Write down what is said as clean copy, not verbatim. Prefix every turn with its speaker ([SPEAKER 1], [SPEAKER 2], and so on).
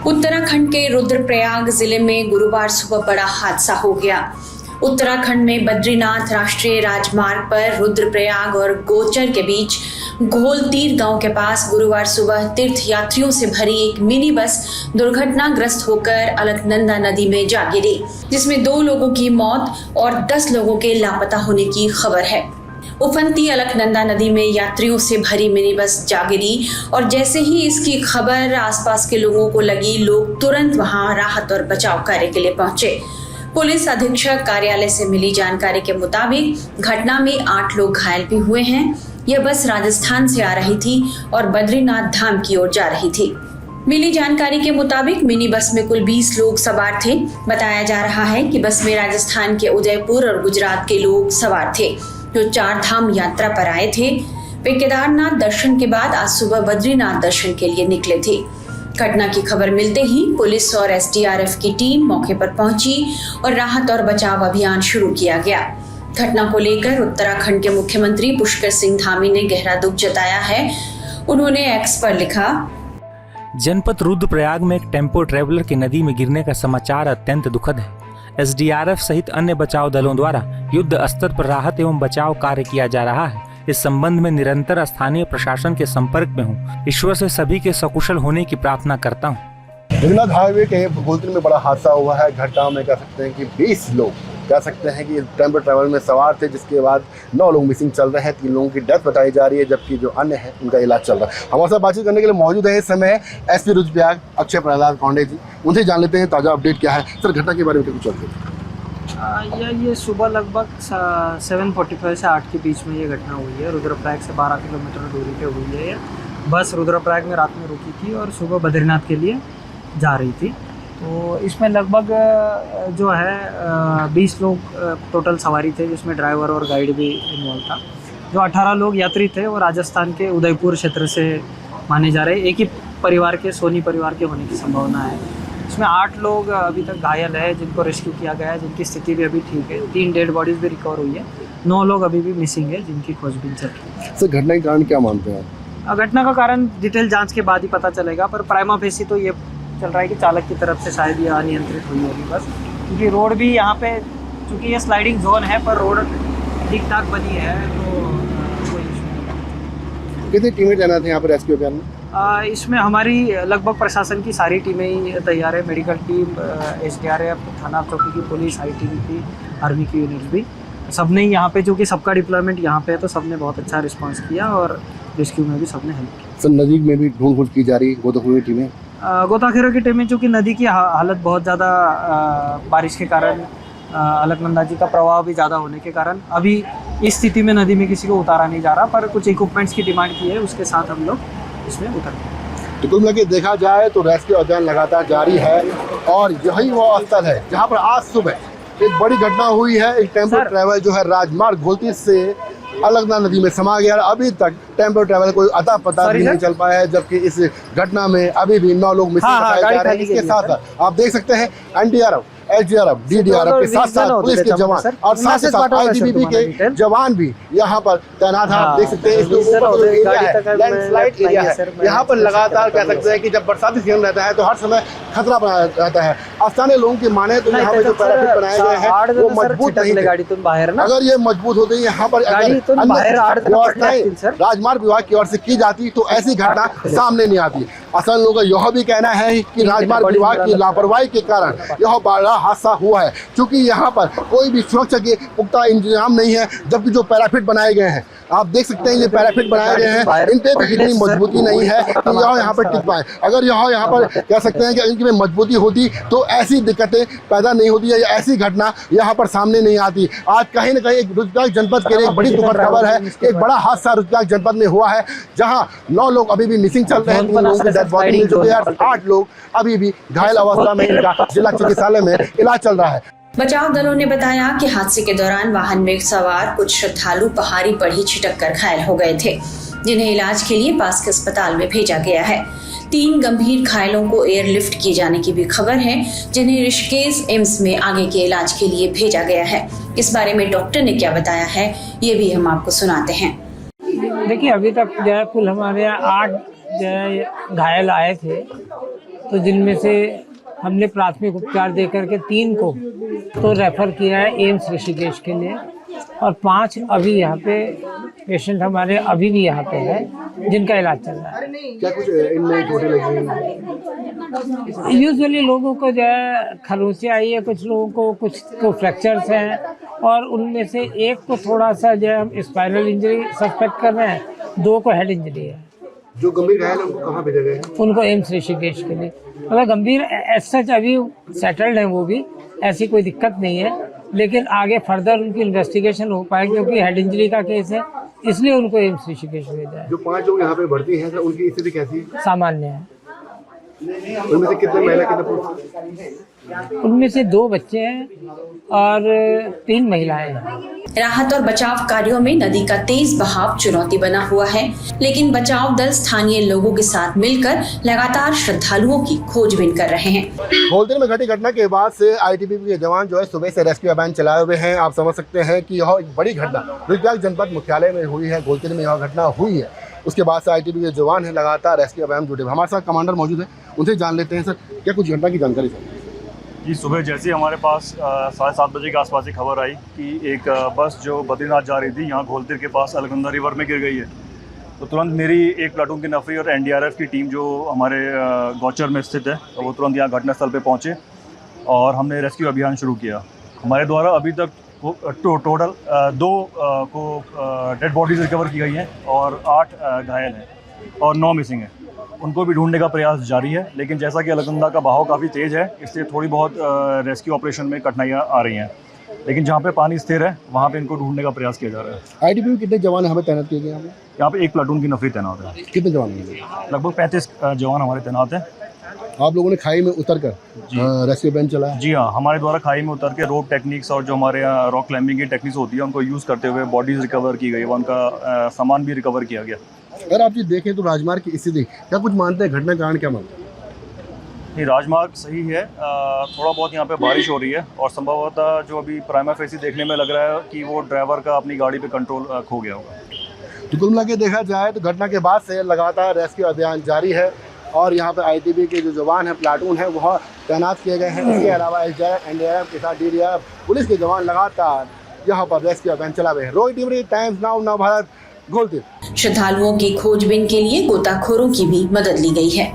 [SPEAKER 1] उत्तराखंड के रुद्रप्रयाग जिले में गुरुवार सुबह बड़ा हादसा हो गया। उत्तराखंड में बद्रीनाथ राष्ट्रीय राजमार्ग पर रुद्रप्रयाग और गोचर के बीच घोलतीर गांव के पास गुरुवार सुबह तीर्थ यात्रियों से भरी एक मिनी बस दुर्घटनाग्रस्त होकर अलकनंदा नदी में जा गिरी, जिसमें 2 लोगों की मौत और 10 लोगों के लापता होने की खबर है। उफनती अलकनंदा नदी में यात्रियों से भरी मिनी बस जा गिरी और जैसे ही इसकी खबर आसपास के लोगों को लगी, लोग तुरंत वहां राहत और बचाव कार्य के लिए पहुंचे। पुलिस अधीक्षक कार्यालय से मिली जानकारी के मुताबिक घटना में 8 लोग घायल भी हुए हैं। यह बस राजस्थान से आ रही थी और बद्रीनाथ धाम की ओर जा रही थी। मिली जानकारी के मुताबिक मिनी बस में कुल 20 लोग सवार थे। बताया जा रहा है कि बस में राजस्थान के उदयपुर और गुजरात के लोग सवार थे, जो 4 धाम यात्रा पर आए थे। वे केदारनाथ दर्शन के बाद आज सुबह बद्रीनाथ दर्शन के लिए निकले थे। घटना की खबर मिलते ही पुलिस और एसडीआरएफ की टीम मौके पर पहुंची और राहत और बचाव अभियान शुरू किया गया। घटना को लेकर उत्तराखंड के मुख्यमंत्री पुष्कर सिंह धामी ने गहरा दुख जताया है। उन्होंने एक्स पर लिखा,
[SPEAKER 2] जनपद रुद्रप्रयाग में एक टेम्पो ट्रेवलर के नदी में गिरने का समाचार अत्यंत दुखद है। एसडीआरएफ सहित अन्य बचाव दलों द्वारा युद्ध स्तर पर राहत एवं बचाव कार्य किया जा रहा है। इस संबंध में निरंतर स्थानीय प्रशासन के संपर्क में हूँ। ईश्वर से सभी के सकुशल होने की प्रार्थना करता हूँ।
[SPEAKER 3] बद्रीनाथ हाईवे के गोलतीर में बड़ा हादसा हुआ है। घटना में कह सकते हैं कि 20 लोग कह सकते हैं कि टेम्पो ट्रैवल में सवार थे, जिसके बाद 9 लोग मिसिंग चल रहे हैं। 3 लोगों की डेथ बताई जा रही है, जबकि जो अन्य है उनका इलाज चल रहा है। हमारे साथ बातचीत करने के लिए मौजूद है इस समय एसपी रुद्रप्रयाग अक्षय प्रहलाद कौंडे जी। उनसे जान लेते हैं ताज़ा अपडेट क्या है। सर, घटना के बारे में कुछ चलते
[SPEAKER 4] ये सुबह लगभग 7:45 से 8 के बीच में ये घटना हुई है। रुद्रप्रयाग से 12 किलोमीटर दूरी पे हुई है। ये बस रुद्रप्रयाग में रात में रुकी थी और सुबह बद्रीनाथ के लिए जा रही थी। तो इसमें लगभग जो है 20 लोग टोटल सवारी थे, जिसमें ड्राइवर और गाइड भी इन्वॉल्व था। जो 18 लोग यात्री थे वो राजस्थान के उदयपुर क्षेत्र से माने जा रहे। एक ही परिवार के, सोनी परिवार के होने की संभावना है। इसमें 8 लोग अभी तक घायल है, जिनको रेस्क्यू किया गया है, जिनकी स्थिति भी अभी ठीक है। 3 डेड बॉडीज़ भी रिकवर हुई है। 9 लोग अभी भी मिसिंग है, जिनकी खोजबीन चल रही है।
[SPEAKER 3] सर, घटना के कारण क्या मानते हैं आप?
[SPEAKER 4] घटना का कारण डिटेल जांच के बाद ही पता चलेगा, पर प्राइमा फेसी तो ये चल रहा है कि चालक की तरफ से शायद ये अनियंत्रित हुई होगी बस, क्योंकि रोड भी यहाँ पे, चूँकि ये स्लाइडिंग जोन है, पर रोड ठीक ठाक बनी है, तो कोई इशू नहीं।
[SPEAKER 3] कितनी टीमें तैनात हैं यहाँ पर रेस्क्यू अभियान में?
[SPEAKER 4] इसमें हमारी लगभग प्रशासन की सारी टीमें ही तैयार है। मेडिकल टीम, एसडीआरएफ, थाना चौकी की पुलिस, आईटीबीपी, आर्मी की यूनिट्स भी, सबने ही यहाँ पे, जो कि सबका डिप्लॉयमेंट यहाँ पे है, तो सबने बहुत अच्छा रिस्पांस किया और रेस्क्यू में भी सबने हेल्प किया।
[SPEAKER 3] सर, नदी में भी ढूंढ खोज की जा रही है, गोताखोरों की टीमें?
[SPEAKER 4] गोताखोरों की टीमें, चूँकि नदी की हालत बहुत ज़्यादा बारिश के कारण, अलकनंदा जी का प्रवाह भी ज़्यादा होने के कारण अभी इस स्थिति में नदी में किसी को उतारा नहीं जा रहा, पर कुछ इक्विपमेंट्स की डिमांड की है, उसके साथ हम लोग इसमें उतर गए।
[SPEAKER 3] तो कुल मिला के देखा जाए तो रेस्क्यू अभियान लगातार जारी है और यही वो स्थल है जहाँ पर आज सुबह एक बड़ी घटना हुई है। एक टेम्पो ट्रैवल जो है राजमार्ग घोलतीर से अलकनंदा नदी में समा गया। अभी तक टेम्पो ट्रैवल कोई अता पता भी नहीं चल पाया है, जबकि इस घटना में अभी भी 9 लोग मिसिंग बताए जा रहे हैं। इसके साथ आप देख सकते हैं एनडीआरएफ, एसडीआरएफ, डीडीआरएफ के साथ साथ पुलिस के जवान और साथ ही साथ आईटीबीपी के जवान भी यहाँ पर तैनात हैं। आप देख सकते हैं इसके ऊपर एरिया है, लैंडस्लाइड एरिया है। यहाँ पर लगातार कह सकते हैं कि जब बरसाती सीजन रहता है तो हर समय खतरा बना रहता है। स्थानीय लोगों की माने तो यहाँ पर जो पैराफिट बनाए गए हैं वो मजबूत नहीं थे। अगर ये मजबूत होते यहाँ पर राजमार्ग विभाग की ओर से की जाती तो ऐसी घटना सामने नहीं आती। असल लोगों का यह भी कहना है कि राजमार्ग विभाग की लापरवाही के कारण यह बड़ा हादसा हुआ है, क्योंकि यहाँ पर कोई भी सुरक्षा के पुख्ता इंतजाम नहीं है। जबकि जो पैराफिट बनाए गए हैं, आप देख सकते हैं ये पैराफिट बनाए गए हैं, इन पे भी इतनी मजबूती नहीं है कि यह यहाँ पर टिक पाए। अगर यह यहाँ पर कह सकते हैं कि इनकी में मजबूती होती तो ऐसी दिक्कतें पैदा नहीं होती है, ऐसी घटना यहाँ पर सामने नहीं आती। आज कहीं न कहीं एक रुद्रप्रयाग जनपद के लिए एक बड़ी दुखद खबर है। एक बड़ा हादसा रुद्रप्रयाग जनपद में हुआ है, जहाँ 9 लोग अभी भी मिसिंग चल रहे हैं। 3 लोगों की डेथ बॉडी मिल चुकी है, 8 लोग अभी भी घायल अवस्था में इनका जिला चिकित्सालय में इलाज चल रहा है।
[SPEAKER 1] बचाव दलों ने बताया कि हादसे के दौरान वाहन में सवार कुछ श्रद्धालु पहाड़ी पर ही छिटक कर घायल हो गए थे, जिन्हें इलाज के लिए पास के अस्पताल में भेजा गया है। 3 गंभीर घायलों को एयरलिफ्ट किए जाने की भी खबर है, जिन्हें ऋषिकेश एम्स में आगे के इलाज के लिए भेजा गया है। इस बारे में डॉक्टर ने क्या बताया है, ये भी हम आपको सुनाते हैं।
[SPEAKER 4] देखिए, अभी तक जो है कुल हमारे यहाँ 8 जो है घायल आए थे,
[SPEAKER 5] तो जिनमें से हमने प्राथमिक उपचार देकर के 3 को तो रेफ़र किया है एम्स ऋषिकेश के लिए, और 5 अभी यहाँ पे पेशेंट हमारे अभी भी यहाँ पे है जिनका इलाज चल रहा है।
[SPEAKER 3] क्या कुछ इनमें चोटें लगी हैं?
[SPEAKER 5] यूजुअली लोगों को जो है खरोंचे आई है, कुछ लोगों को कुछ को फ्रैक्चर्स हैं, और उनमें से एक को थोड़ा सा जो है हम स्पाइनल इंजरी सस्पेक्ट कर रहे हैं, 2 को हेड इंजरी है।
[SPEAKER 3] जो गंभीर घायल है उनको कहाँ भेजा गया है?
[SPEAKER 5] उनको एम्स ऋषिकेश के लिए, मतलब गंभीर एज सच अभी सेटल्ड है, वो भी ऐसी कोई दिक्कत नहीं है, लेकिन आगे फर्दर उनकी इन्वेस्टिगेशन हो पाएगी क्योंकि हेड इंजरी का केस है, इसलिए उनको एम्स ऋषिकेश भेजा है।
[SPEAKER 3] जो 5 लोग यहाँ पे भर्ती हैं सर, उनकी स्थिति कैसी है?
[SPEAKER 5] सामान्य है।
[SPEAKER 3] उनमें से कितने महिला कितने पुरुष?
[SPEAKER 5] उनमें से 2 बच्चे हैं और 3 महिलाएं हैं।
[SPEAKER 1] राहत और बचाव कार्यों में नदी का तेज बहाव चुनौती बना हुआ है, लेकिन बचाव दल स्थानीय लोगों के साथ मिलकर लगातार श्रद्धालुओं की खोजबीन कर रहे हैं।
[SPEAKER 3] घोलतीर में घटी घटना के बाद से आईटीबीपी के जवान जो है सुबह से रेस्क्यू अभियान चलाए हुए हैं। आप समझ सकते हैं कि यह एक बड़ी घटना रुद्रप्रयाग जनपद मुख्यालय में हुई है। घोलतीर में यह घटना हुई है, उसके बाद से आईटीबीपी के जवान है लगातार रेस्क्यू अभियान जुटे हुए। हमारे साथ कमांडर मौजूद है, उनसे जान लेते हैं। सर, क्या कुछ घटना की जानकारी सर?
[SPEAKER 6] जी, सुबह जैसे ही हमारे पास 7:30 बजे के आसपास एक खबर आई कि एक बस जो बद्रीनाथ जा रही थी यहाँ घोलतीर के पास अलकनंदा रिवर में गिर गई है, तो तुरंत मेरी एक प्लाटून की नफरी और एनडीआरएफ की टीम जो हमारे गौचर में स्थित है, तो वो तुरंत यहाँ घटनास्थल पे पहुँचे और हमने रेस्क्यू अभियान शुरू किया। हमारे द्वारा अभी तक टोटल 2 को डेड बॉडीज़ रिकवर की गई हैं और 8 घायल हैं और 9 मिसिंग हैं। उनको भी ढूंढने का प्रयास जारी है, लेकिन जैसा कि अलकनंदा का बहाव काफ़ी तेज़ है, इसलिए थोड़ी बहुत रेस्क्यू ऑपरेशन में कठिनाइयाँ आ रही हैं, लेकिन जहाँ पे पानी स्थिर है वहाँ पे इनको ढूंढने का प्रयास किया जा रहा है।
[SPEAKER 3] आईटीबीपी कितने जवान हमें तैनात किए गए हैं?
[SPEAKER 6] यहाँ पे एक प्लाटून की नफरी तैनात है।
[SPEAKER 3] कितने जवान हैं?
[SPEAKER 6] लगभग 35 जवान हमारे तैनात हैं।
[SPEAKER 3] आप लोगों ने खाई में उतर कर रेस्क्यू अभियान चलाया?
[SPEAKER 6] जी हाँ, हमारे द्वारा खाई में उतर के रोप टेक्निक्स और जो हमारे यहाँ रॉक क्लाइंबिंग की टेक्निक्स होती है उनको यूज़ करते हुए बॉडीज़ रिकवर की गई, उनका सामान भी रिकवर किया गया।
[SPEAKER 3] अगर आप ये देखें तो राजमार्ग की स्थिति क्या कुछ मानते हैं? घटना कारण क्या मानते हैं?
[SPEAKER 6] नहीं, राजमार्ग सही है, थोड़ा बहुत यहाँ पे बारिश हो रही है और संभवतः जो अभी प्राइमा फेसी देखने में लग रहा है कि वो ड्राइवर का अपनी गाड़ी पे कंट्रोल खो गया होगा।
[SPEAKER 3] तो कुल मिला के देखा जाए तो घटना के बाद से लगातार रेस्क्यू अभियान जारी है और यहाँ पे आईटीबीपी के जो जवान हैं, प्लाटून है, वह तैनात किए गए हैं। इसके अलावा एनडीआरएफ के साथ डीडीआर पुलिस के जवान लगातार यहाँ पर रेस्क्यू अभियान चला रहे हैं। रोहित टिमरी, टाइम्स नाउ, नव भारत, घोलतीर।
[SPEAKER 1] श्रद्धालुओं की खोजबीन के लिए गोताखोरों की भी मदद ली गई है।